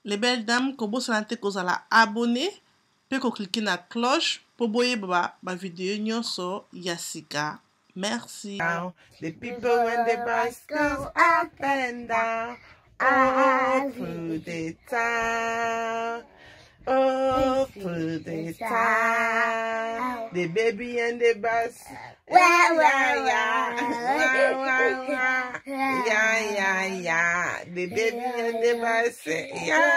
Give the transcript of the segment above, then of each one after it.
les belles dames, kobo sanate kozala abonné, pe ko cliquer na cloche pour boyer ba vidéo nyonso yasika. Merci. The people when the bus goes up and down all through the town, all through the town. The baby and the bus, yeah, yeah, yeah. The baby and the bus, yeah,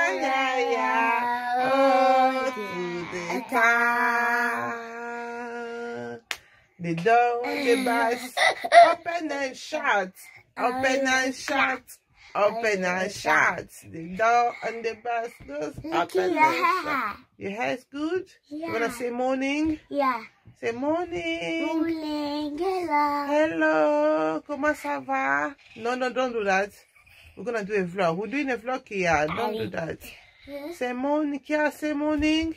all through the town. The door of the bus, open and shut, open and shut, open and shut. The door on the bus goes open and shut. Your hair's good? Yeah. You wanna say morning? Yeah. Say morning. Morning. Hello. Hello. Comment ça va? No, no, don't do that. We're gonna do a vlog. We're doing a vlog here. Don't do that. Say morning, Kia. Say morning.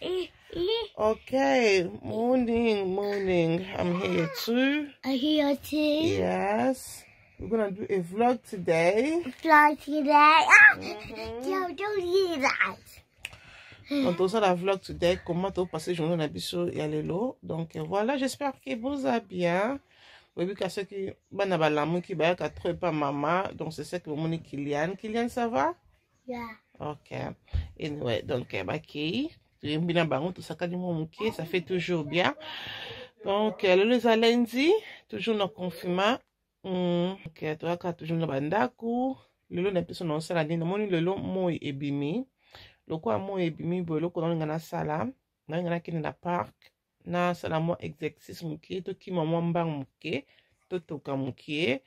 Okay, morning. I'm here too. I'm here too. Yes. We're gonna do a vlog today. Vlog today. Don't do that. Donc, on la vlog today. Comment tu passes journée na biso ya lelo. Donc, voilà, j'espère que vous allez bien. Oui, parce que bana balamu ki ba ka trop pas maman. Donc, c'est ça que mon Kylian. Kylian, ça va? Yeah. Ok. Anyway, donc, ok. Ça fait toujours bien. Donc, le lundi, toujours nos confinements. Ok, tu as toujours nos bandaku. Le long personne en salle, le moni le long moi ebimi. Le quoi moi ebimi, le quoi dans la salle, dans la qui na parc, na sala moi exercice muke, to ki maman bang muke, to toka muke.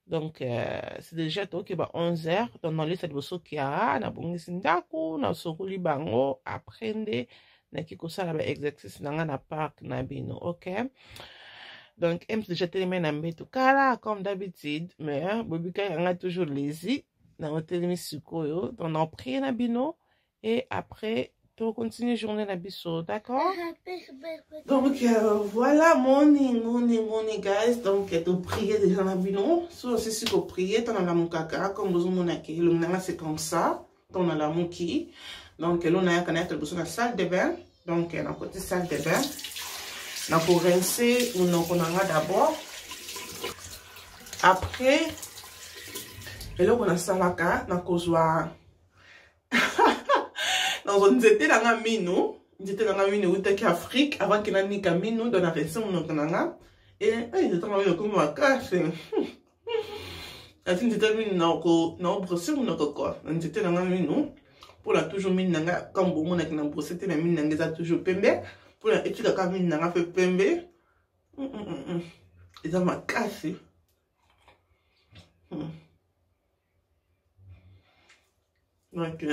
Donc, c'est déjà toi qui va 11h. Donc, dans les salles de Sokia, na bongisi ndaku, na sokuli bango, apprendre, na kiko sala ba exercice na parc na bino, ok? Donc, M déjà tellement na mbeto kala, comme d'habitude, mais, bobika yanga toujours lazy, na hotel sukoyo, donc, on prie na bino, et après, tu continues journée na biso, d'accord? Donc, voilà, morning, guys. Donc, tu prier déjà na bino. So, c'est si tu prier, tu as la moukaka, comme vous avez dit, le mnana c'est comme ça. Tu as la mouki. Donc, là, on a la salle de bain. Donc, on a côté salle de bain. On a pour rincer, on a d'abord. Après, et là, on a salaka, on a kozwa. Dans un zété dans la mino, j'étais dans la mino où t'es Afrique avant qu'il n'ait qu'à mino dans la région où on a et il était en comme ma cache. Ainsi j'étais mis non brossé ou non quoi. J'étais dans la mino pour la toujours mine nanga comme bon on a qui n'a brossé t'es mine nanga ça toujours pembe pour la étude à mine nanga fait pembe. Et ça m'a cassé. Donc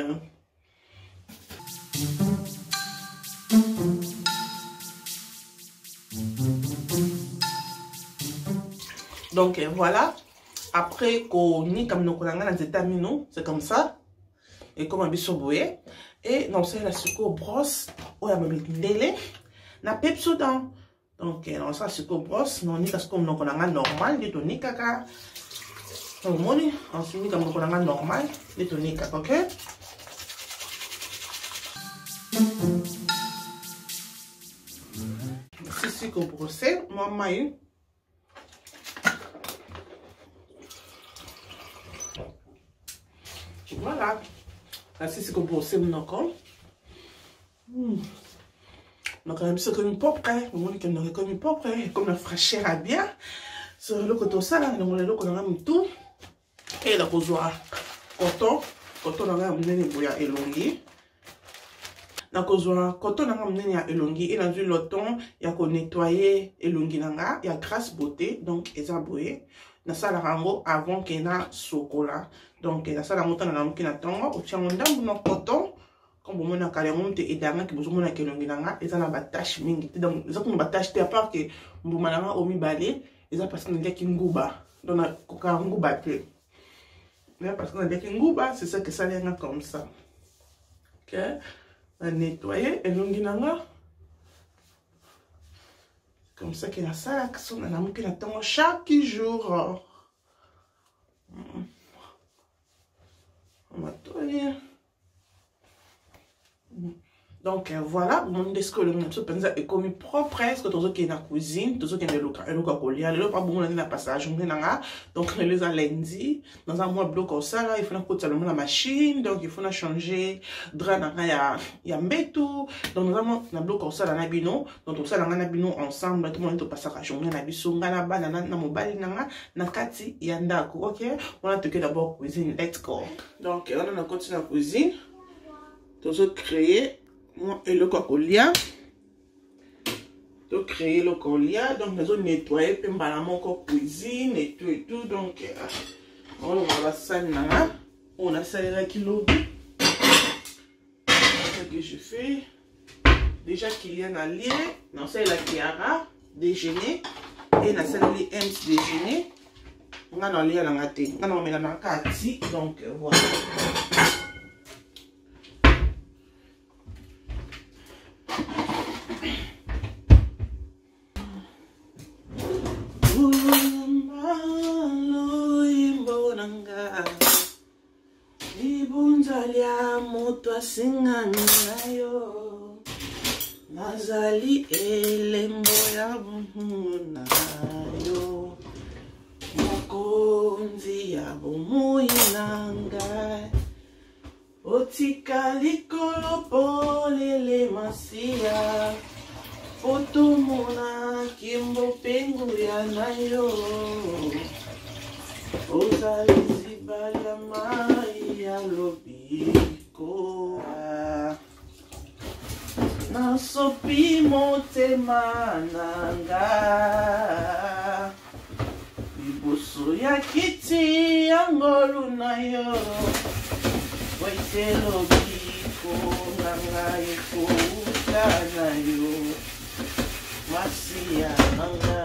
donc voilà, après qu'on y comme nous connaissons les étamines, c'est comme ça. Et comme un biseau boué. Et non, c'est la sucre brosse. Ou la même délai. Na pepso dans. Donc, non, ça sucre brosse. Non, ni comme nous connaissons normal. Les toniques caca. Donc, moni, ensuite, comme nous connaissons normal. Les toniques caca, ok? Si que brossé, moi, maï. Voilà. Là, c'est que brossé, mon encore. Donc, c'est comme une propre, hein. On dit qu'on comme une propre, hein. Comme la fraîcheur à bien. Sur le côté ça, là, on a mis tout. Et là, on voit coton. Coton, on a mis les élongés. Donc, quand on a amené à elongi, et dans le loton, il y a qu'on nettoyer elongi nanga, il y a grâce beauté, donc, ils ont boué. Dans ça, la rango, avant qu'il y ait chocolat. Donc, dans ça, la montagne, on a mis un tongo, ou tiens, on a mis un coton, comme on a calé, on a et d'argent qui vous a elongi nanga, ils ont la tâche mingi. Donc, ils ont une tâche, à part que, on a omi balé, ils ont passé dans le kinguba. Donc, on a un nguba. Mais parce qu'on a des kinguba, c'est ça que ça vient comme ça. Ok? À nettoyer et l'onginanga comme ça qu'il a ça on a l'amour qu'il attend chaque jour on va nettoyer Donc voilà, mon desco le monde pensa est comme propre presque tout ce qui est dans la cuisine, tout ce qui est dans le cocolia, le pas bon dans la passage, on est là. Donc les a lundi dans un mois bloc au ça là, il faut qu'on seulement la machine, donc il faut changer drap dans il y a mbetu, donc nous avons un bloc au ça là na bino, donc tout ça là na bino ensemble, tout le monde passe à journée na biso ngana banana na mobile na kati yanda, OK? On a toqué d'abord cuisine, let's go. Donc on a continué la cuisine. Tout ce créer et le cocolia, de créer le cocolia, donc nous avons nettoyé, puis on a mon cuisine et tout, donc on va ça, on a salé la kilo. Ce que je fais, déjà qu'il y a un lien, non c'est la Kiara, déjeuner, et on a salé les Ems déjeuner, on a un lien dans la thé, on a mis la kati, donc voilà. Singanayo nazali elembo ya bunayo mokonzi ya bomoi nanga otika likolo polele masia otomona kimbo pengu ya nayo ozali zibala mai ya lobi nasopi motema nanga liboso ya kiti ya ngolu na yo waitelo biko nanga ekouta na yo masia nanga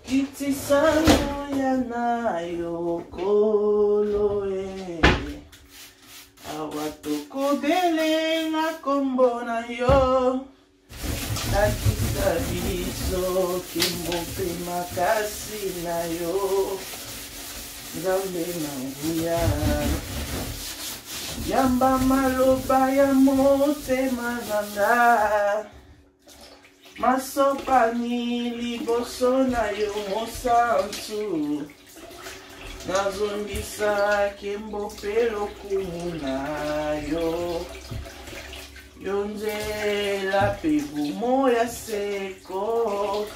kiti sango ya na yo koloe awatoko bele na kombo na yo nakisa biso kimbo pe makasi na yo nzambe na nguya yamba maloba ya motema nanga masopani liboso na yo mosantu nazongisa kimbo pe lokumu na yo yonzela pe bumo ya seko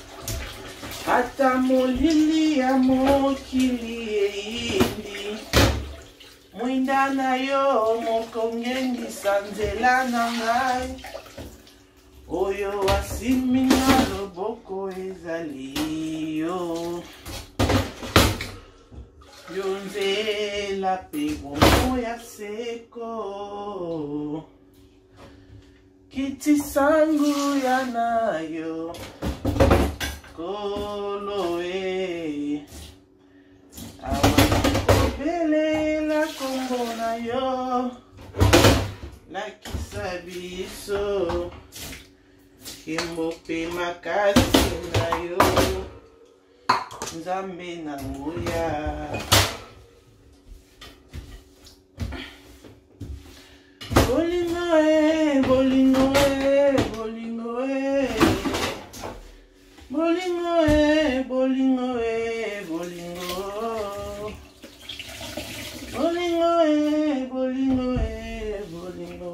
ata molili ya mokili eindi mwinda na yo mokongengisa nzela na ngai oyo asimi na loboko ezali yo yonzela pe bomo ya seko kiti sangu ya nayo koloe awakobelela kombo na yo lakisa biso kimbo pe makasi na yo nzambe na nguya bolingo bolingo bolingo bolingo bolingo bolingo bolingo bolingo bolingo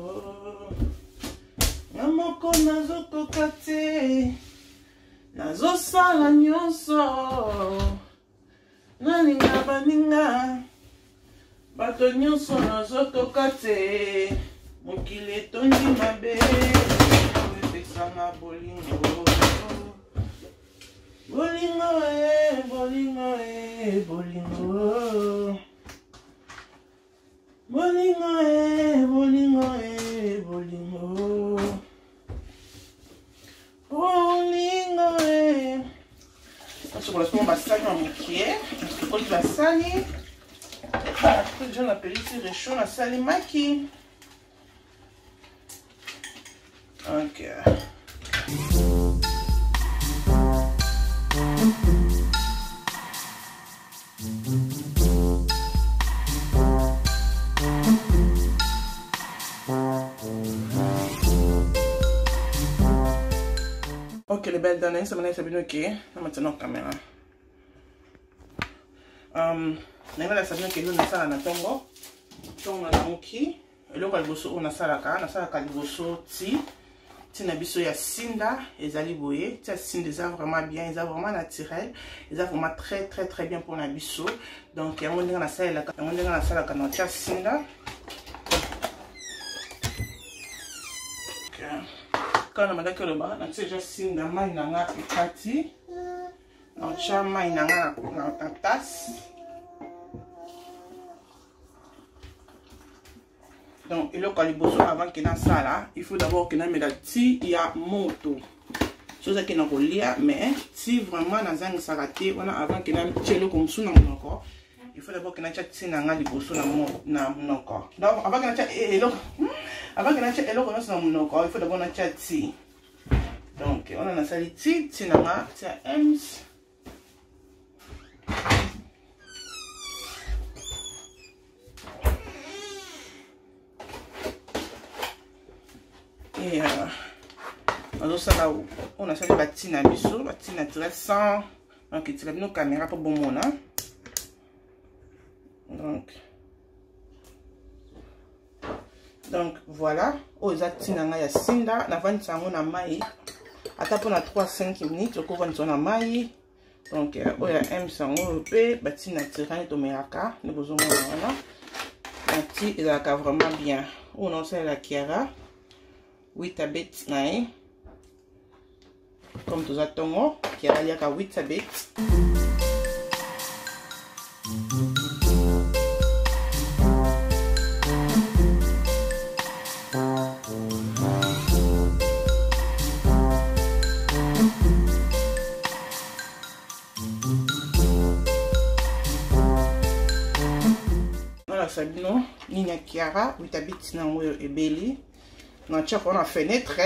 namoko nazokoka te nazosala nyonso naninga baninga bato nyonso nazotoka te mokili etondi mabe epesanga bolingo bolingo bolingo bolingo bolingo bolingo bolingo bolingo sur le son basani en mokie pour le basani après déjà la pellicule est chaud la salimaki. Ok. Ok, les belles données, ça m'a sabine ok. On maintenant caméra. Nanga la sabine que nous na sala na tongo. Tongo na muki. Eloko liboso on na sala ka liboso ti na biso ya sinda ezali boye. Ti sinda eza vraiment bien, eza vraiment naturel, eza vraiment très bien pour na biso. Donc yango ndenge na sala ka na tia sinda. Quand on a que le bas, on a déjà signé dans ma inanga et kati. On a ma inanga na tasse. Donc, il faut que avant qu'il y ait ça là, il faut d'abord qu'il y ait ti il y a moto. Chose qui n'a pas lié, mais si vraiment dans un salaté, on a avant qu'il y ait tchelo comme ça dans mon corps. Il faut d'abord qu'il y ait ti nanga liboso na mon corps. Donc, avant qu'il y ait elo. Avant que nous ayons un corps, il faut d'abord un ti. Donc, on a un saliti, tinama, tia ems. Et on a sali batina biso, batina naturel sans. Donc, il y a nos caméras pour bon mona. Donc voilà, aux atinanga ya sinda, na vandi sango na mai. Ata pour na 3-5 minutes, oko vandi sango na mai. Donc oya m sango pe bati naturel to meraka, ne bozo mona wana. Bati ezaka vraiment bien. On en sait la kiara. Witabet nae. Comme tous atongo, kiara liaka witabet. Sabino, Nina Kiara, où t'habites dans le Ebeli. Dans chaque on a fenêtre,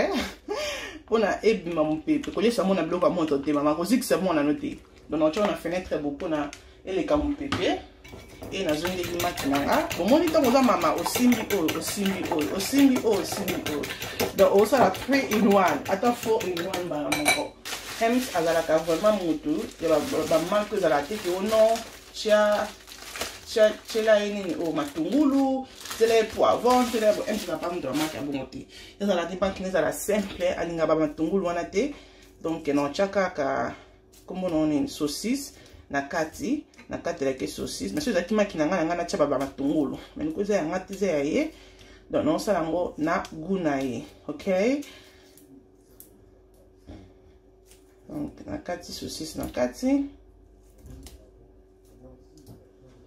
on a ébima mon pépé. Quand ça mon a bloqué à mon côté, maman, cause que c'est mon a noté. Donc on a fenêtre beaucoup na et les mon pépé. Et na zone de matinanga. Bon mon temps on a maman au simbi. Donc on ça la 3 in 1. Attends 4 in 1 ba mon corps. Hems azala ka vraiment moto, il va manque za la tête au non, chia Chela ini o matungulu, chela poivron, chela un petit peu de marque à bonté. Ça la dépend qui n'est à la simple, alinga ba matungulu wana te. Donc non chaka ka comme on une saucisse na kati la ke saucisse. Mais ceux qui makina ngana chaba ba matungulu. Mais ko za ngati za ye. Donc non ça lango na gunaye. OK? Donc na kati saucisse na kati.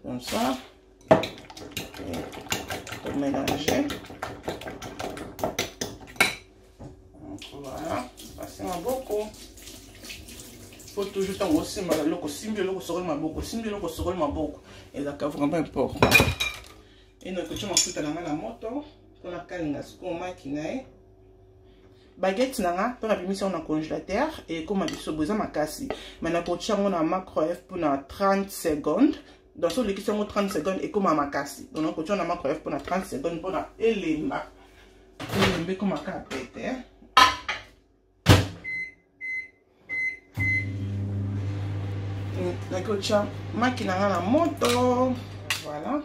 Comme ça, pour mélanger. Donc voilà, passer ma beaucoup. Faut toujours tant aussi mal le simbi le sorol ma beaucoup, simbi le sorol ma beaucoup. Et là vraiment important. Et nous coachons tout à la moto, pour la calinga skoma kinae. Baguette nanga pour la mission dans congélateur et comme abiso besoin makasi. Maintenant coachons on a microwave pour 30 secondes. Dans ce liquide, on a 30 secondes et comme à ma casse. Donc, on a microwave pour 30 secondes pour la élément. Et comme à péter. La coach, machine à la moto. Voilà.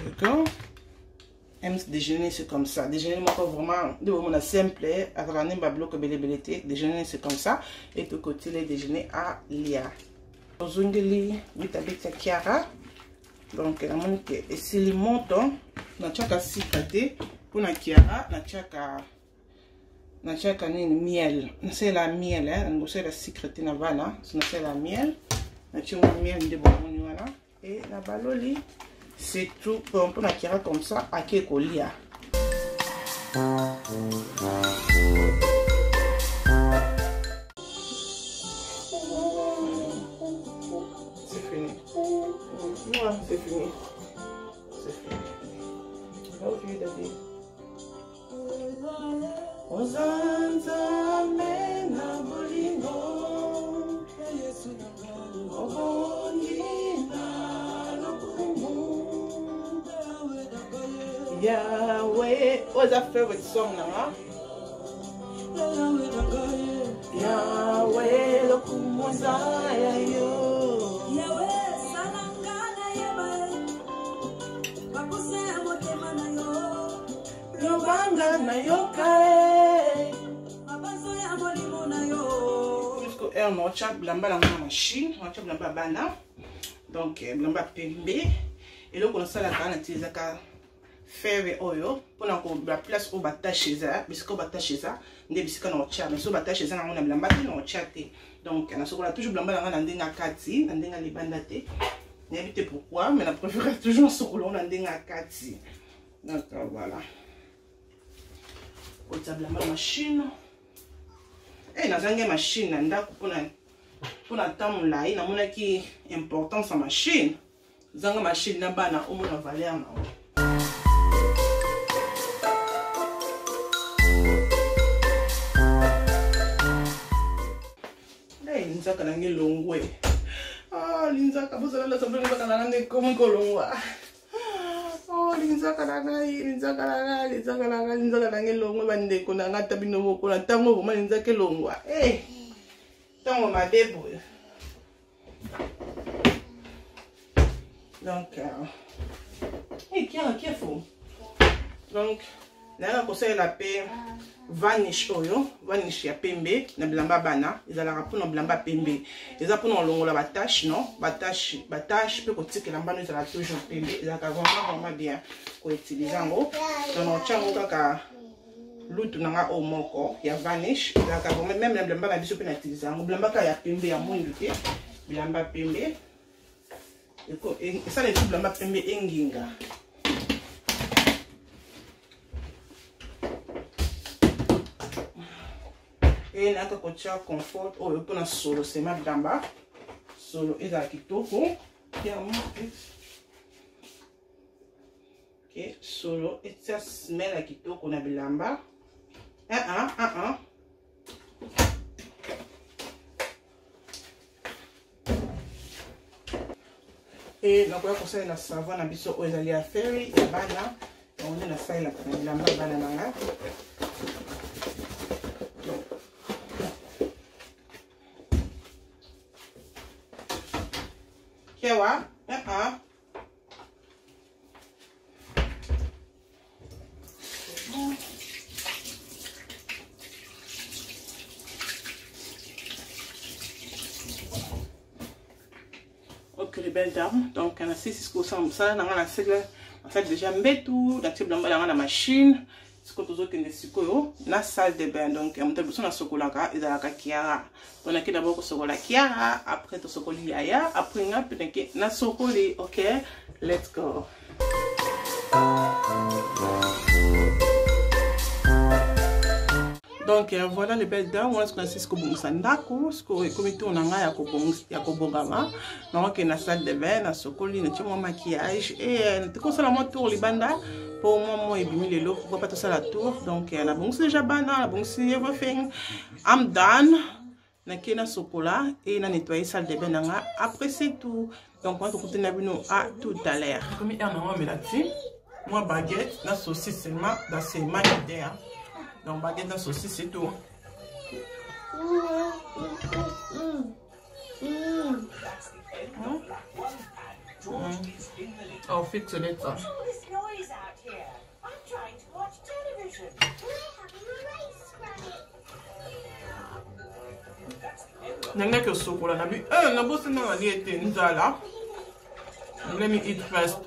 D'accord. Déjeuner, c'est comme ça. Déjeuner, moi, vraiment, de moment simple. À ramener ma bloc belé. Déjeuner, c'est comme ça. Et de côté, les déjeuner à l'IA. Zungeli witabeta kiara. Donc la monique et si les montants na chaka sikate pour na kiara na chaka ni miel. C'est la miel hein, c'est la secrété na vala, c'est la miel. Na chuma miel de bon voilà et la baloli c'est tout pour na kiara comme ça à kekolia. C'est fini. C'est fini. How do you do it? Ozanza mena bolingo. Obongina lokumu. Yahweh. What's that favorite song now? Yahweh lokumoza ya yo. Yahweh salangana yewe. Bakuse motema na yo. Lobanga na yo kae. Abazo ya molimo na yo. Jusqu'au air no cha blamba la machine, on cha blamba bana. Donc blamba pembe. Et là on sala kana tizaka faire oyo pona ko la place au batache ça bisiko batache ça nde bisika na ocha mais so batache ça na mona blamba te na ocha te. Donc na sokola toujours blamba la na ndenga kati na ndenga libanda te. N'habite pourquoi mais la préfère toujours sokolo na ndenga kati. Donc voilà. Au blamba machine. Et na zanga machine na ndako pona tamula ina mona ki importance en machine. Zanga machine na bana o mona valeur na. Linzaka nange longwe. Ah, linzaka bozala la sabele baka nange comme kolongwa. Oh, linzaka nange longwe bande ko nanga tabino moko na tango boma linzaka longwa. Eh. Tango madebo. Donc qui est faux. Donc là on conseille la paix vanish oyo, vanish ya pembe na blamba bana, ezala rapona blamba pembe. Eza pona longola batache non, batache pe ko tikela mbano ezala toujours pembe, ezala vraiment bien ko utiliser ngo. Donc on chango kaka lutu nanga o moko ya vanish, ezala vraiment même na blamba ba biso pe na utiliser ngo blamba ka ya pembe ya mwindu te, blamba pembe. Et ça les tout blamba pembe enginga. Et là, quand tu as confort, oh, pour la solo, c'est ma blamba. Solo, et là, qui toko. Ok, solo, et ça se met là, qui toko, on a blamba. Et donc, on conseille la savon, on a biso, on a à faire, et bana, on a la salle, la blamba, banana. Kewa, ok, les belles dames. Donc, on a 6 ça, on a fait déjà tout, dans la machine. Ce que tu as dit, la salle de bain. Donc, on a besoin de chocolat et de la kiara. On a d'abord le chocolat kiara, après le chocolat yaya, après on a peut-être le chocolat. Ok, let's go. Donc voilà les belles dames, on a ce qu'on a ce qu'on sandako, ce qu'on comité on a ya kobongama. Donc on a salle de bain, na chocolat, na timo maquillage et tout ça la tour libanda. Pour moi et bimi les lots, pourquoi pas tout ça la tour. Donc on a bon c'est déjà banal, bon c'est everything. I'm done. Na kena chocolat et na nettoyer salle de bain nanga. Après c'est tout. Donc on va continuer à tout à l'heure. Comme il y a un mais là-dessus, moi baguette, la saucisse seulement dans ces manières. Donc baguette dans saucisse c'est tout. Oh fixe les ça. Nanga que chocolat na bi na bosse na liete nzala. Let me eat first.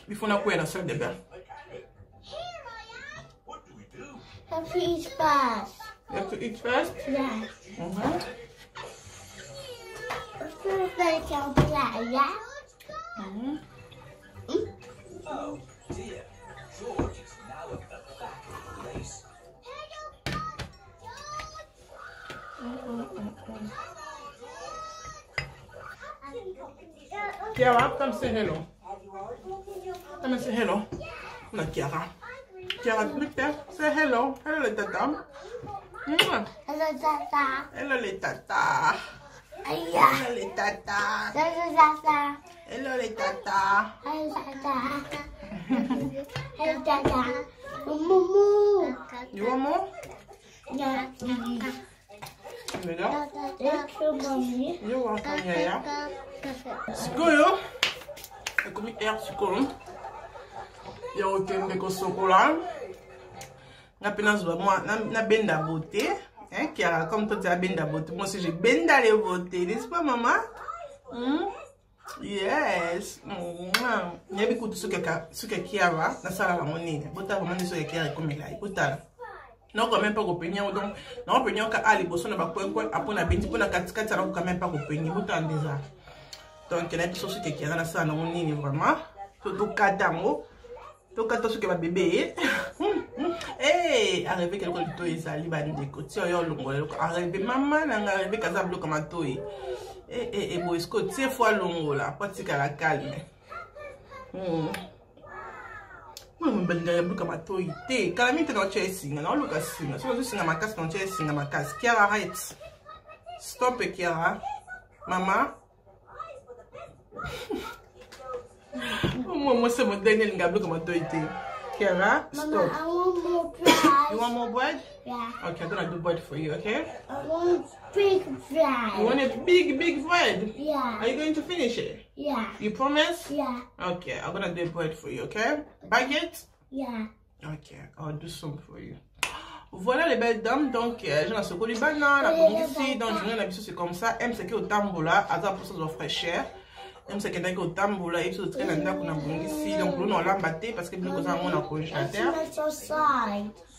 Before na kwena salle de bain. Have to eat first. You have to eat first? Yeah. First, I can play, yeah? Oh dear, George is now at the back of the race. Kiara, come say hello. Come and say hello. No, Kiara. Kiara, look there. Say hello. Hello, little dam. Hello, Tata. Hello, little tata. Yeah. Hello, little tata. Hello, Tata. Hello, little tata. Hello, Tata. Hello, Tata. Moo. You're welcome, Yaya. Sikoyo. Ekomi air sikoyo. Ya okende ko sokola. Na pena zwa moi na benda beauté. Hein, qui a comme toi tu as benda beauté. Moi aussi j'ai benda les beauté, n'est-ce pas maman? Yes. Nyebi kutu suke kiava na sala la monene. Bota vraiment de suke kiava comme là. Bota. Non quand même pas ko penya donc non penya ka ali boso na ba kwen apona bindi pona katikati na ko quand même pas ko penya bota ndeza. Donc na biso suke kiava na sala na monene vraiment. To katango. To kato suke ba bébé. Eh, arrivé quelque chose de ça, libandé. Côté yo longo, arrivé maman na arrivé kaza bloc comme toi. Eh boy, est-ce que tu fois longo là, pas tika la calme. Moi me benga bloc comme toi. Té, calamité dans Chelsea, non Lucas singa. So je singa ma casse dans Chelsea, singa ma casse. Kiara arrête. Stop Kiara. Maman. Moi c'est mon dernier bloc comme toi. Kiara, stop. Mama, I want more bread. You want more bread? Yeah. Okay, I'm gonna do bread for you, okay? I want big bread. You want a big bread? Yeah. Are you going to finish it? Yeah. You promise? Yeah. Okay, I'm gonna do bread for you, okay? Baguette? Yeah. Okay, I'll do some for you. Voilà les belles dames, donc je n'ai pas de banane, la pomme ici, donc je n'ai pas c'est comme ça. M c'est que au tamboula, à ça pour ça offre cher. M c'est que au tamboula, et tout très lenda qu'on a bon ici, donc nous on l'a batté parce que nous avons un congélateur.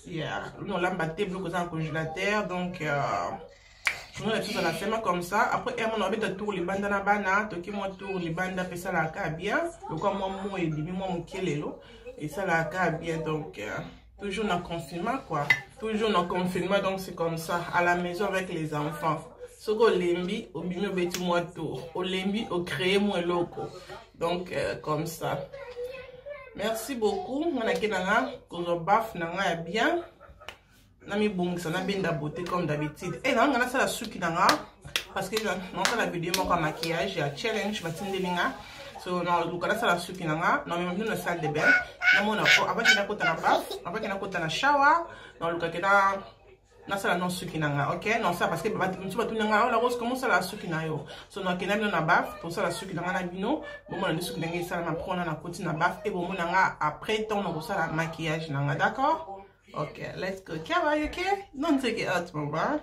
Yeah, nous on l'a batté, nous avons un congélateur, donc nous on a tout dans la semaine comme ça. Après on a mis tour les bandes na bana, toki moi tour les bandes pe ça la ka bien. Donc moi et demi moi mon kelelo et ça la ka bien donc toujours dans le confinement quoi. Toujours dans le confinement donc c'est comme ça à la maison avec les enfants. Ce qu'on lembi au bimi au beti moi tour, au lembi au créer moi loco. Donc comme ça. Merci beaucoup. On a kenanga ko baf nanga bien. Nami bongisa na benda beauté comme d'habitude. Et là on a ça la suki nanga parce que non ça la vidéo moi comme maquillage ya challenge batindelinga. So non lukala ça la suki nanga non même dans la salle de bain. Na mona ko abaki na kota na baf, abaki na kota na shower. Non lukala na ça la non suki nanga. OK? Non ça parce que tu vas tout nanga la rose comment ça la suki na yo. So non kenam na baf pour ça la suki nanga na bino. Bon moi na suki nanga ça na prendre na koti na baf et bon moi nanga après temps on ça la maquillage nanga, d'accord? Okay, let's go. Kiara, you okay? Don't take it out, my bra.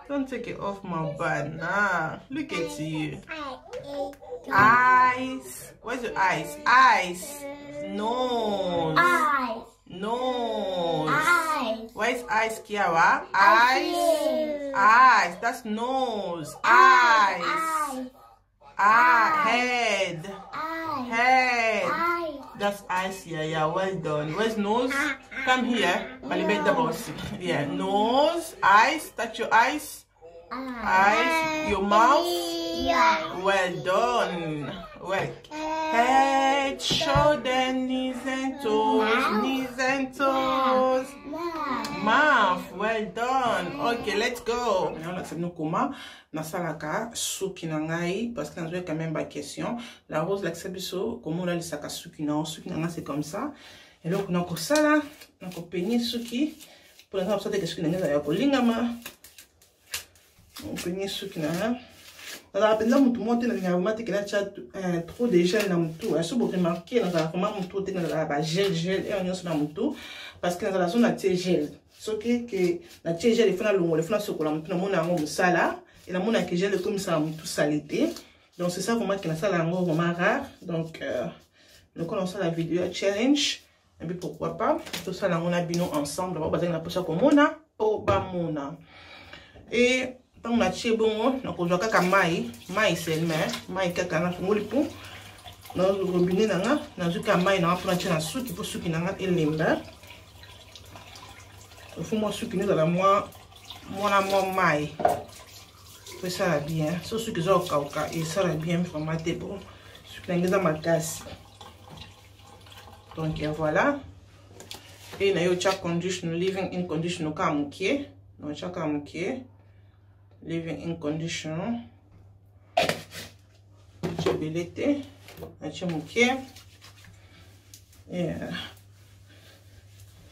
Don't take it off my banana. Look at you. Eyes. Where's your eyes? Eyes. Nose. Eyes. Nose. Eyes. Where's eyes, Kiara? Eyes. Eyes. That's nose. Eyes. Head. Head. That's eyes, yeah, well done. Where's nose? Come here. Yeah, nose, eyes, touch your eyes. Eyes, your mouth. Yeah. Well done. Well. Head, shoulder, knees and toes. Knees and toes. Mouth, well done. Okay, let's go. On a fait nos comment. Nasalaka, souki nangai, parce que nous avons quand même pas question. La rose, l'acception, comment on a les sacs à souki nanga, c'est comme ça. Et donc, on a encore ça là, on a encore peigné souki. Pour l'instant, on a souki nanga, on a encore lingama. On peigné souki nanga. Dans la peine, on monte dans la remarque qu'il y a trop de gel dans mon tour. Et si vous remarquez, dans la remarque, mon tour, dans la gel, et on y a dans mon tour. Parce que dans la zone, on a gel. Ce qui est que la gel, il faut la longue, il faut la chocolat, on a un ça là. Et la mon a que j'ai le comme ça tout salité. Donc c'est ça vraiment qui est ça là vraiment rare. Donc nous commençons la vidéo challenge. Et puis pourquoi pas tout ça là on a bino ensemble. On va baser la poche comme on a au bamona. Et quand on a chez bon donc on joue kaka mai c'est mai kaka na ngoli pou. Dans le robinet nanga na zuka mai na pour na souki pour souki nanga elimba. Il faut moi souki dans la moi mai. Ça va bien, c'est ce que j'ai au cas et ça va bien formaté pour ce que j'ai dans ma casse. Donc voilà. Et na yo chaque condition living in condition comme qui, non chaque comme qui living in condition. J'ai belité, j'ai mouké.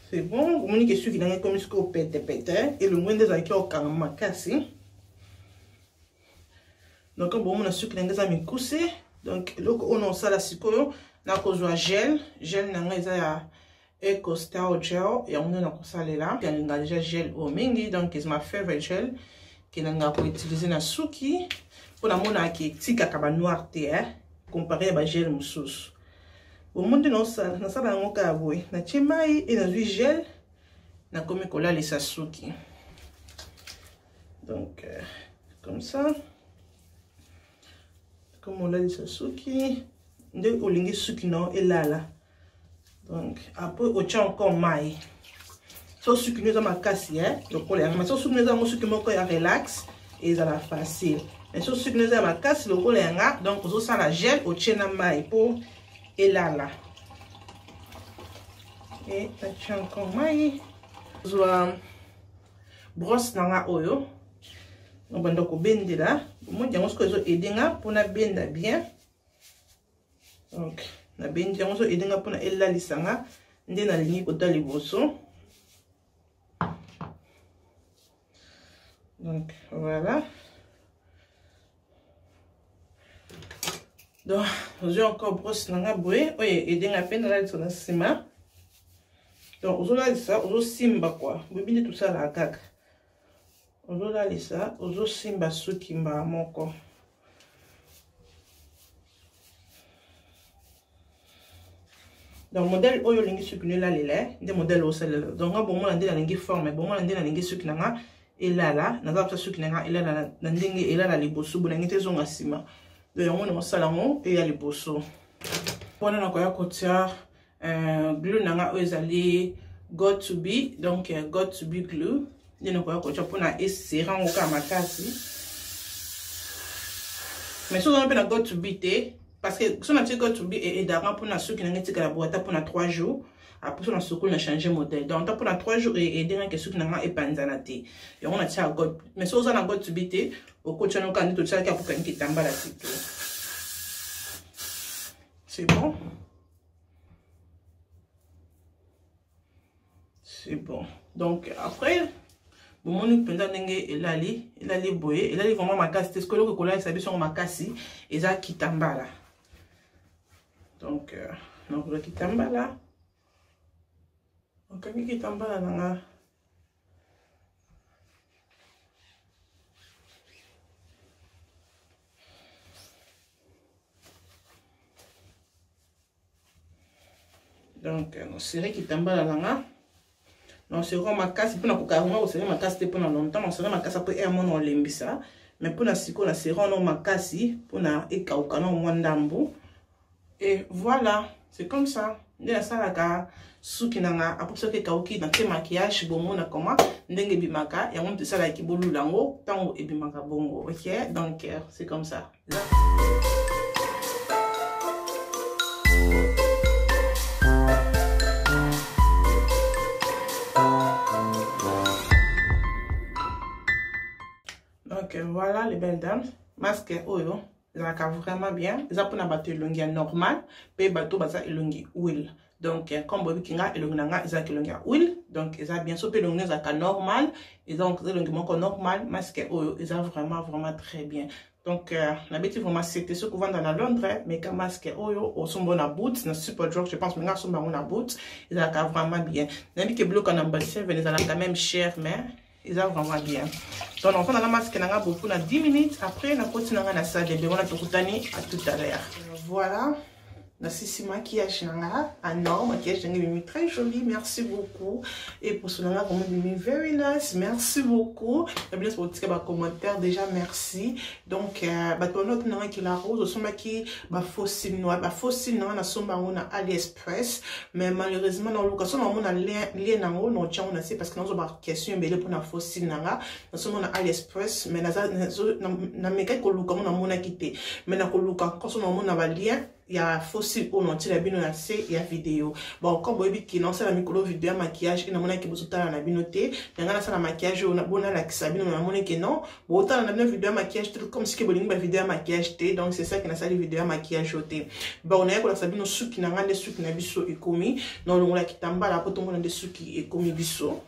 C'est bon, vous me dites que celui qui n'a comme ce qu'on pète et le moins des acquis au cas ma casse. donc bon mon suki na ngeza mikuse donc loko ono sala sikoyo na kozwa gel na ngeza ya Eco Star Gel et on a consalé là il y a déjà gel au mingi donc c'est ma favorite gel qui n'a pas utilisé na suki pour la mona qui tika kaba noir té comparé à gel moussous au monde non ça na ça ba ngoka boy na chimai et na gel na comme cola les sasuki donc comme ça comme on l'a dit sasuki de olingi suki non et là donc après au tient encore maille so suki nous ma casse donc on mais so suki nous a suki moko ya relax et ça la facile mais so suki nous a ma casse le rôle nga donc on ça la gel au tient na maille pour et là et ça tient encore maille soit brosse nanga oyo on va donc bender là moi j'ai ce que zo aider pour na benda bien donc na bender on zo aider pour na ella lisanga ndé na ligne kota liboso donc voilà donc j'ai encore brosse nanga boye oye aider na peine là sur la ciment donc aujourd'hui ça aujourd'hui simba quoi vous bien tout ça là kaka aujourd'hui ça aujourd'hui simba suki mba moko donc modèle oyo lingi suki là les des modèles au sel donc bon moi ndé na lingi forme bon moi ndé na lingi suki nanga elala na za suki nanga elala na ndenge elala liboso bona ngite zonga sima donc on a salamo et ya liboso wana na koya kotia glue nanga ezali got to be donc got to be glue ndino kwa ko chapona esera ngoka makasi mais so on peut na got to be te parce que si on a got to be et d'avant pour na suki na tika la boîte pour na 3 jours après on a soko na changer modèle donc pour na 3 jours et dernier que suki na epanzana te et on a tia got mais so on a got to be te au coach no kandi to tia ka pour kanki tamba la tito c'est bon. C'est bon. Donc après, bon mon pendant n'enge elali boye, elali vraiment makasi. Est-ce que le cola est sabi sur makasi et ça kitambala. Donc le kitambala. Donc quand kitambala nanga. Donc c'est kitambala nanga. Non, c'est vraiment ma casse. Pour la casse, c'est ma casse pendant longtemps. On serait ma casse après un mois on l'imbisa. Mais pour la siko, la c'est vraiment ma casse. Pour la ekauka non mwandambo. Et voilà, c'est comme ça. Dès la salle à souki nanga. Après ça que kauki dans tes maquillages bongo na comment ndenge bimaka. Et on te ça là qui bolu lango tango et bimaka bongo. Ok, donc c'est comme ça. Donc voilà les belles dames, masque oyo, ça va vraiment bien. Ça pour na bateau longueur normal, pe bateau basa longueur huile. Donc comme bobi kinga elonganga ça que longueur huile, donc ça bien sûr pe longueur ça normal, et donc longueur moko normal, masque oyo, ça vraiment très bien. Donc l'habitude vraiment c'était ce qu'on vend dans la Londres, mais comme masque oyo au son bon à bout, na super drug, je pense maintenant son bon à bout, ça va vraiment bien. N'importe que bloc en ambassade, mais ça quand même cher mais ils ont vraiment bien. Donc, on fait la masque beaucoup dans 10 minutes. Après, on continue à la salle de bain. On a tout à l'heure. Voilà. Merci maquillage non maquillage très joli, merci beaucoup. Et pour cela comme very nice, merci beaucoup. Et bien pour petit commentaire déjà merci. Donc notre qui la rose sont qui fossile noir na somba on a AliExpress, mais malheureusement dans l'occasion on a lien nango non tient on a c'est parce que nous avons question mais pour na fossile nanga nous sommes on a AliExpress mais na meka ko luka on a mona quitté mais na ko luka quand on a lien il y a fossile au non tira bino na c'est il y a vidéo bon comme bobi qui non c'est la micro vidéo maquillage et na mona qui bozuta na binoté ngana ça la maquillage on a bona la kisabino na mona qui non bota na vidéo maquillage comme si que bolingi ba vidéo maquillage té donc c'est ça qui na ça vidéo maquillage té bon on a ko la sabino suki na ngande suki na biso ekomi non on la kitamba la poto ngona de suki ekomi biso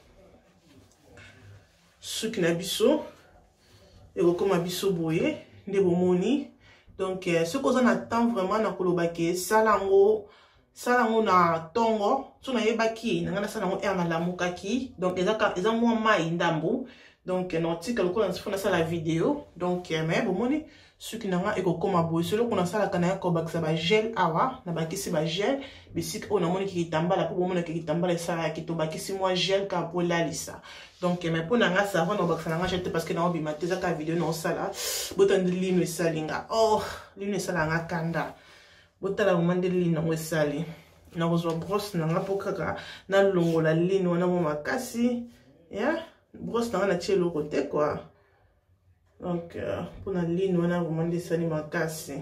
suki na biso et comme biso boye nde bomoni. Donc ce que on attend vraiment na kolobake salango na tongo so na yebaki na ngana salango na lamukaki. Donc eza mo mai ndambu. Donc non tika lokola nsifona sa la vidéo. Donc mais bomoni ce qui nanga eko koma boy selo kuna sala kana ko bakisa ba gel awa na bakisi ba gel bisik on amoni ki kitambala po bomona ki kitambala sala ki to bakisi moi gel ka po la lisa. Donc mais pour nanga savon no bakisa nanga jete parce que na obi mateza ka vidéo no sala botan de lino salinga oh lino sala nga kanda botala moment de lino ngo sali na ko brosse nanga po kaka na longola lino na mo makasi ya brosse nanga na chelo côté quoi. Donc pour la ligne on a vraiment des animations.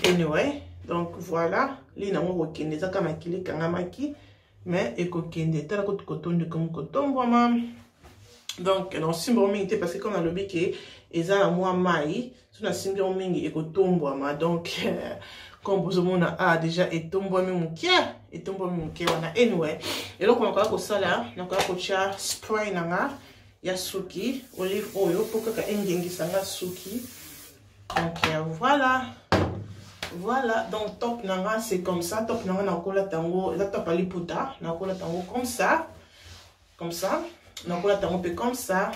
Anyway, donc voilà, ligne on va kende ça comme akili kangamaki mais eko kende tala ko coton de comme coton vraiment. Donc non simbo mingi parce que comme on a lobby que eza moi mai, so na simbo mingi eko tombo ma donc comme vous mona a déjà et tombo mi mukie wana anyway. Et donc on va ko sala, on va ko cha spray nanga ya suki olive oil pour que engengi sanga suki. Donc voilà donc top nanga c'est comme ça, top nanga na kola tango la top ali puta na kola tango comme ça na kola tango pe comme ça.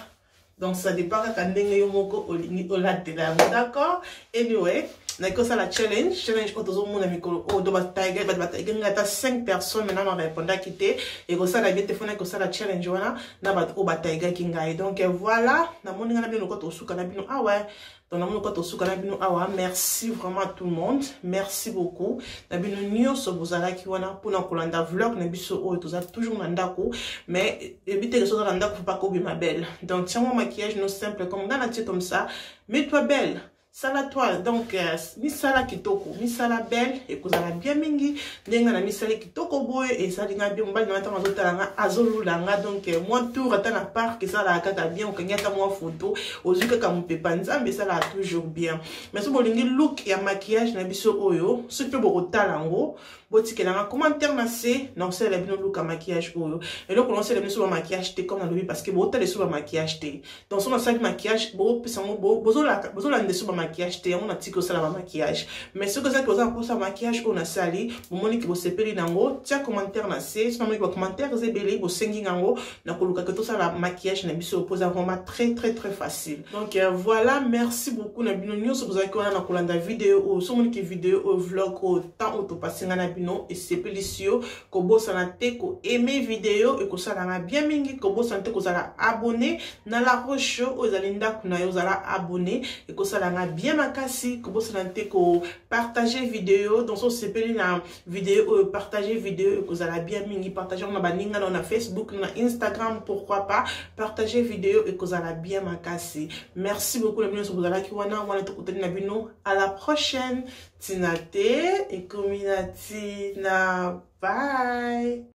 Donc ça dépend quand ndenge yo moko olingi olatela, d'accord. Anyway na ko ça la challenge otozo mona mikolo o do bataiga ngata 5 personnes maintenant on répondre à quitter et ko ça la téléphone ko ça la challenge wana na bat o bataiga kingai. Donc voilà na moni ngana bino ko to suka na bino ah ouais donc na moni ko to suka na bino ah ouais. Merci vraiment à tout le monde, merci beaucoup na bino nyonso bozala ki wana pour na kolanda vlog na biso o toza toujours na ndako mais éviter que ça na ndako faut pas ko bi ma belle. Donc tiens mon maquillage non simple comme dans la tête comme ça, mets-toi belle. Sala toile donc mi sala kitoko mi sala belle et que ça va bien mingi ndenga na mi sala kitoko boy et ça dinga bien mbali na tama zotalanga azolulanga. Donc moi tour ata na part que ça la kaka bien okanyata moi photo ozuka ka mupepa nzambe ça la toujours bien. Mais so bolingi look ya maquillage na biso oyo ce que bo talango botikelanga commentaire na c'est non c'est la bino look ya maquillage oyo et donc on sait le sur maquillage té comme na lobi parce que bo tele sur maquillage té donc son sac maquillage bo pesango bozola ndeso maquillage té on a tiko ça la maquillage. Mais ce que ça cause pour ça maquillage on a sali bo moni ki bo sepeli nango tia commentaire na c'est so moni ko commentaire zebeli bo sengi nango na koluka que tout ça la maquillage na biso pose vraiment très facile. Donc voilà, merci beaucoup na bino nyonso bozaki wana na kolanda vidéo o so moni ki vidéo o vlog o temps auto passinga na bino et c'est pélicio ko bossa na te ko aimer vidéo et ko sala na bien mingi ko bossa na te ko sala abonné na la roche o zalinda kuna yo zala abonné et ko sala na bien makasi ko bossa na te ko partager vidéo donc so sepeli na vidéo partager vidéo et ko zala bien mingi partager na baninga na Facebook na Instagram pourquoi pas partager vidéo et ko zala bien makasi. Merci beaucoup les bino so bozala ki wana to kotani na bino à la prochaine. Tinate et Kominatina. Bye.